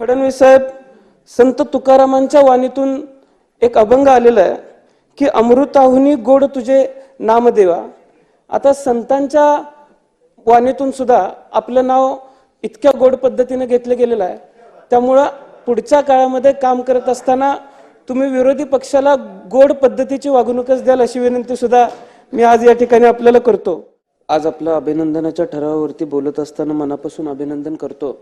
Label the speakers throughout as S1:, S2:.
S1: फडणवीस साहेब, संत तुकारामांच्या वाणीतून एक अभंग आलेला आहे की अमृताहुनी गोड तुझे नामदेवा. आता संतांच्या वाणीतून सुद्धा आपलं नाव इतक्या गोड पद्धतीने घेतलं गेलेलं आहे. त्यामुळे पुढच्या काळामध्ये काम करत असताना तुम्ही विरोधी पक्षाला गोड पद्धतीची वागणूकच द्याल अशी विनंती सुद्धा मी आज या ठिकाणी आपल्याला करतो. आज आपल्या अभिनंदनाच्या ठरावावरती बोलत असताना मनापासून अभिनंदन करतो.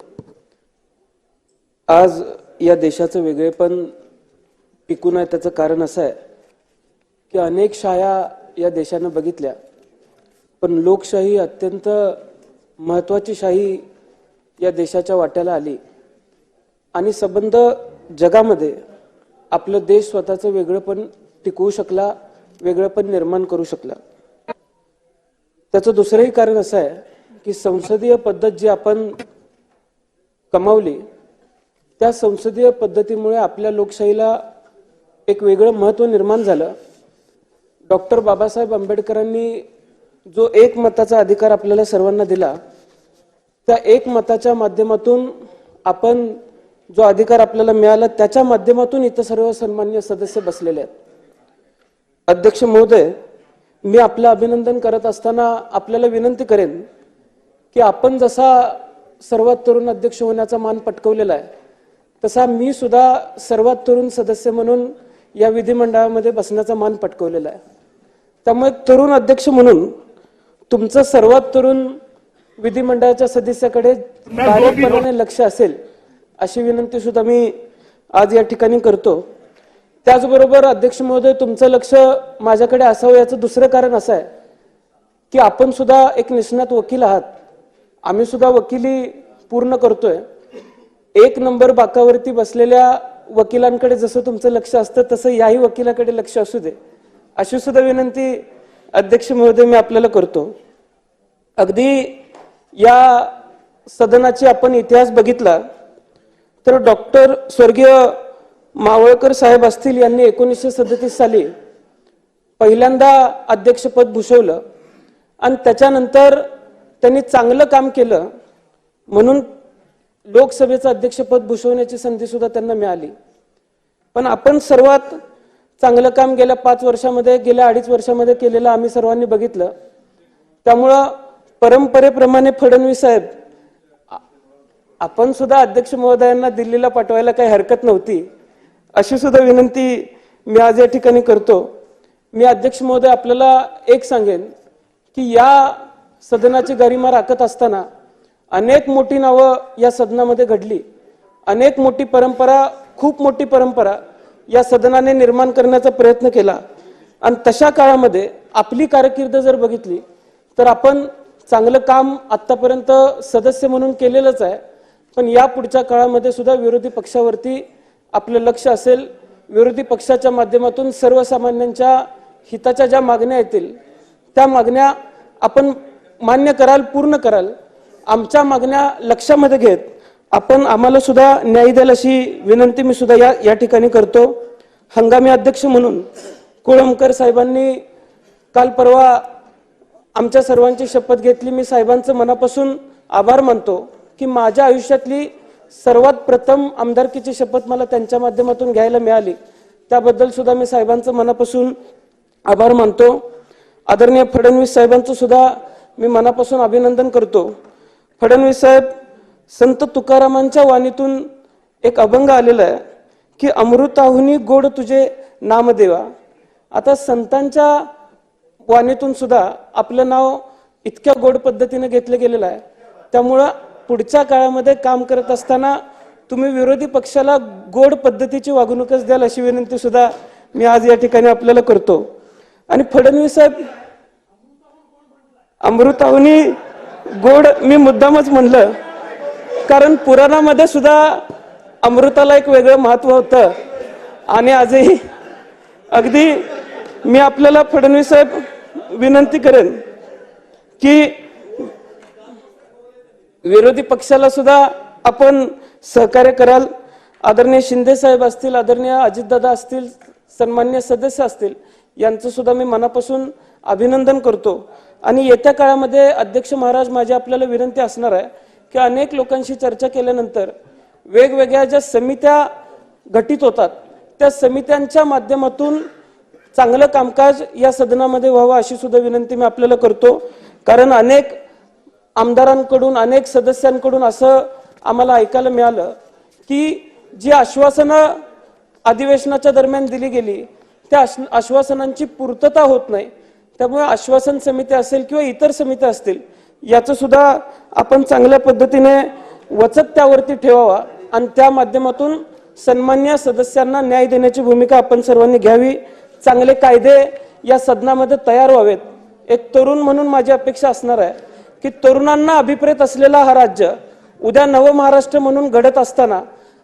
S1: आज या देशाचं वेगळेपण टिकून आहे त्याचं कारण असं आहे की अनेक शाया या देशानं बघितल्या, पण लोकशाही अत्यंत महत्त्वाची शाही या देशाच्या वाट्याला आली आणि संबंध जगामध्ये आपलं देश स्वतःचं वेगळेपण टिकवू शकला, वेगळेपण निर्माण करू शकला. त्याचं दुसरंही कारण असं आहे की संसदीय पद्धत जी आपण कमावली त्या संसदीय पद्धतीमुळे आपल्या लोकशाहीला एक वेगळं महत्त्व निर्माण झालं. डॉक्टर बाबासाहेब आंबेडकरांनी जो एक मताचा अधिकार आपल्याला सर्वांना दिला, त्या एक मताच्या माध्यमातून आपण जो अधिकार आपल्याला मिळाला त्याच्या माध्यमातून इथं सर्व सन्माननीय सदस्य बसलेले आहेत. अध्यक्ष महोदय, मी आपलं अभिनंदन करत असताना आपल्याला विनंती करेन की आपण जसा सर्वात तरुण अध्यक्ष होण्याचा मान पटकवलेला आहे तसा मी सुद्धा सर्वात तरुण सदस्य म्हणून या विधिमंडळामध्ये बसण्याचा मान पटकवलेला आहे. त्यामुळे तरुण अध्यक्ष म्हणून तुमचं सर्वात तरुण विधिमंडळाच्या सदस्याकडे बारीकपणाने लक्ष असेल अशी विनंती सुद्धा मी आज या ठिकाणी करतो. त्याचबरोबर अध्यक्ष महोदय, तुमचं लक्ष माझ्याकडे असावं याचं दुसरं कारण असं आहे की आपण सुद्धा एक निष्णात वकील आहात. आम्ही सुद्धा वकिली पूर्ण करतोय. एक नंबर बाकावरती बसलेल्या वकिलांकडे जसं तुमचं लक्ष असतं तसं याही वकिलाकडे लक्ष असू दे अशी सुद्धा विनंती अध्यक्ष महोदय मी आपल्याला करतो. अगदी या सदनाची आपण इतिहास बघितला तर डॉक्टर स्वर्गीय मावळकर साहेब असतील यांनी 1937 साली पहिल्यांदा अध्यक्षपद भूषवलं आणि त्याच्यानंतर त्यांनी चांगलं काम केलं म्हणून लोकसभेचं अध्यक्षपद भूषवण्याची संधी सुद्धा त्यांना मिळाली. पण आपण सर्वात चांगलं काम गेल्या 5 वर्षामध्ये, गेल्या 2.5 वर्षामध्ये केलेलं आम्ही सर्वांनी बघितलं. त्यामुळं परंपरेप्रमाणे फडणवीस साहेब, आपण सुद्धा अध्यक्ष महोदयांना दिल्लीला पाठवायला काही हरकत नव्हती अशी सुद्धा विनंती मी आज या ठिकाणी करतो. मी अध्यक्ष महोदय आपल्याला एक सांगेन की या सदनाची गरिमा राखत असताना अनेक मोठी नावं या सदनामध्ये घडली. अनेक मोठी परंपरा, खूप मोठी परंपरा या सदनाने निर्माण करण्याचा प्रयत्न केला आणि तशा काळामध्ये आपली कारकीर्द जर बघितली तर आपण चांगलं काम आतापर्यंत सदस्य म्हणून केलेलंच आहे. पण या पुढच्या काळामध्ये सुद्धा विरोधी पक्षावरती आपलं लक्ष असेल. विरोधी पक्षाच्या माध्यमातून सर्वसामान्यांच्या हिताच्या ज्या मागण्या येतील त्या मागण्या आपण मान्य कराल, पूर्ण कराल. आमच्या मागण्या लक्षामध्ये घेत आपण आम्हाला सुद्धा न्याय द्याल अशी विनंती मी सुद्धा या ठिकाणी करतो. हंगामी अध्यक्ष म्हणून कोळंबकर साहेबांनी काल परवा आमच्या सर्वांची शपथ घेतली. मी साहेबांचं मनापासून आभार मानतो की माझ्या आयुष्यातली सर्वात प्रथम आमदारकीची शपथ मला त्यांच्या माध्यमातून घ्यायला मिळाली. त्याबद्दल सुद्धा मी साहेबांचं मनापासून आभार मानतो. आदरणीय फडणवीस साहेबांचं सुद्धा मी मनापासून अभिनंदन करतो. फडणवीस साहेब, संत तुकारामांच्या वाणीतून एक अभंग आलेला आहे की अमृताहुनी गोड तुझे नामदेवा. आता संतांच्या वाणीतून सुद्धा आपलं नाव इतक्या गोड पद्धतीने घेतलं गेलेलं आहे. त्यामुळं पुढच्या काळामध्ये काम करत असताना तुम्ही विरोधी पक्षाला गोड पद्धतीची वागणूकच द्याल अशी विनंती सुद्धा मी आज या ठिकाणी आपल्याला करतो. आणि फडणवीस साहेब, अमृताहुनी गोड मी मुद्दामच म्हणलं कारण पुराणामध्ये सुद्धा अमृताला एक वेगळं महत्व होतं आणि आजही अगदी मी आपल्याला फडणवीस साहेब विनंती करेन की विरोधी पक्षाला सुद्धा आपण सहकार्य कराल. आदरणीय शिंदे साहेब असतील, आदरणीय अजितदादा असतील, सन्माननीय सदस्य असतील, यांचं सुद्धा मी मनापासून अभिनंदन करतो. आणि येत्या काळामध्ये अध्यक्ष महाराज, माझी आपल्याला विनंती असणार आहे की अनेक लोकांशी चर्चा केल्यानंतर वेगवेगळ्या ज्या समित्या गठीत होतात त्या समित्यांच्या माध्यमातून चांगलं कामकाज या सदनामध्ये व्हावं अशी सुद्धा विनंती मी आपल्याला करतो. कारण अनेक आमदारांकडून अनेक सदस्यांकडून असं आम्हाला ऐकायला मिळालं की जी आश्वासनं अधिवेशनाच्या दरम्यान दिली गेली त्या आश्वासनांची पूर्तता होत नाही. त्यामुळे आश्वासन समिती असेल किंवा इतर समित्या असतील याचं सुद्धा आपण चांगल्या पद्धतीने वचक त्यावरती ठेवावा आणि त्या माध्यमातून सन्मान्य सदस्यांना न्याय देण्याची भूमिका आपण सर्वांनी घ्यावी. चांगले कायदे या सदनामध्ये तयार व्हावेत. एक तरुण म्हणून माझी अपेक्षा असणार आहे की तरुणांना अभिप्रेत असलेला हा राज्य उद्या नवमहाराष्ट्र म्हणून घडत असताना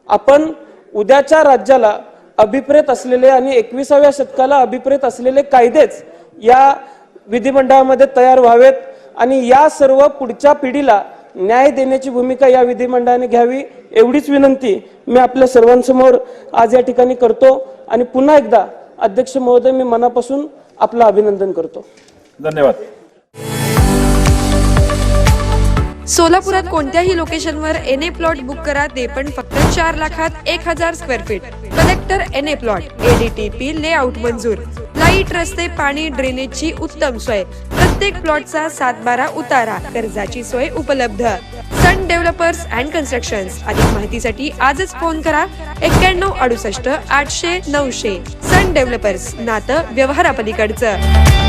S1: आपण उद्याच्या राज्याला अभिप्रेत असलेले आणि 21व्या शतकाला अभिप्रेत असलेले कायदेच या विधिमंडळामध्ये तयार व्हावेत आणि या सर्व पुढच्या पिढीला न्याय देण्याची भूमिका या विधिमंडळाने घ्यावी एवढीच विनंती मी आपल्या सर्वांसमोर आज या ठिकाणी करतो. आणि पुन्हा एकदा अध्यक्ष महोदय मी मनापासून आपलं अभिनंदन करतो.
S2: धन्यवाद.
S3: सोलापुरात कोणत्याही लोकेशनवर एनए प्लॉट बुक करा, ते पण फक्त 4 लाखात 1000 square feet. Collector NA plot, ADTP layout मंजूर, लाईट, रस्ते, पाणी, ड्रेनेजची उत्तम सोय, प्रत्येक प्लॉटचा 7/12 उतारा, कर्जाची सोय उपलब्ध. सन डेव्हलपर्स अँड कन्स्ट्रक्शन्स. अधिक माहितीसाठी आजच फोन करा 91 68 800 900. सन डेव्हलपर्स, नातं व्यवहारापलीकडचं.